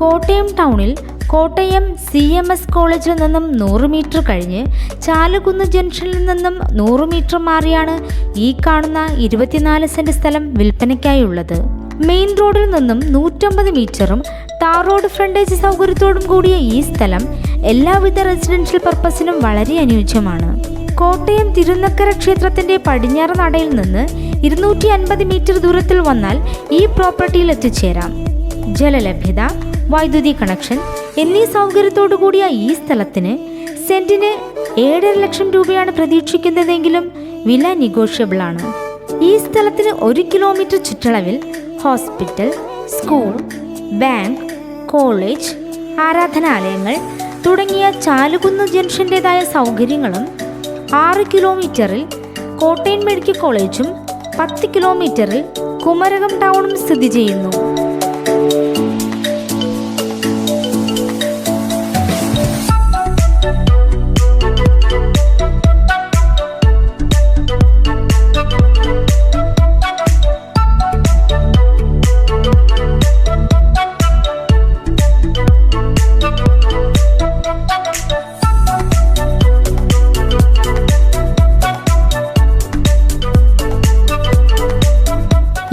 കോട്ടയം ടൗണിൽ കോട്ടയം CMS കോളേജിൽ നിന്നും 100 മീറ്റർ കഴിഞ്ഞ് ചാലുകുന്ന് ജംഗ്ഷനിൽ നിന്നും 100 മീറ്റർ മാറിയാണ് ഈ കാണുന്ന 24 സെന്റ് സ്ഥലം വിൽപ്പനയ്ക്കായുള്ളത്. മെയിൻ റോഡിൽ നിന്നും 150 മീറ്ററും ടാർ റോഡ് ഫ്രണ്ടേജ് സൗകര്യത്തോടും കൂടിയ ഈ സ്ഥലം എല്ലാവിധ റെസിഡൻഷ്യൽ പർപ്പസിനും വളരെ അനുയോജ്യമാണ്. കോട്ടയം തിരുനക്കര ക്ഷേത്രത്തിന്റെ പടിഞ്ഞാറ് നടയിൽ നിന്ന് 250 മീറ്റർ ദൂരത്തിൽ വന്നാൽ ഈ പ്രോപ്പർട്ടിയിൽ എത്തിച്ചേരാം. ജലലഭ്യത, വൈദ്യുതി കണക്ഷൻ എന്നീ സൗകര്യത്തോടു കൂടിയ ഈ സ്ഥലത്തിന് സെന്റിന് 7.5 ലക്ഷം രൂപയാണ് പ്രതീക്ഷിക്കുന്നതെങ്കിലും വില നെഗോഷ്യബിൾ ആണ്. ഈ സ്ഥലത്തിന് 1 കിലോമീറ്റർ ചുറ്റളവിൽ ഹോസ്പിറ്റൽ, സ്കൂൾ, ബാങ്ക്, കോളേജ്, ആരാധനാലയങ്ങൾ തുടങ്ങിയ ചാലുകുന്ന് ജംഗ്ഷൻ്റെതായ സൗകര്യങ്ങളും 6 കിലോമീറ്ററിൽ കോട്ടയം മെഡിക്കൽ കോളേജും 10 കിലോമീറ്ററിൽ കുമരകം ടൗണും സ്ഥിതി ചെയ്യുന്നു.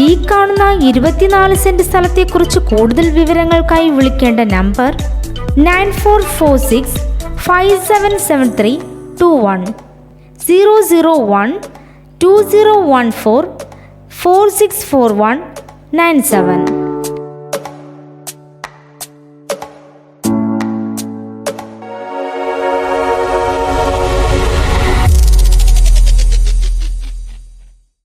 ഈ കാണുന്ന 24 സെന്റ് സ്ഥലത്തെക്കുറിച്ച് കൂടുതൽ വിവരങ്ങൾക്കായി വിളിക്കേണ്ട നമ്പർ 9446 577321 001 2014 4641 97.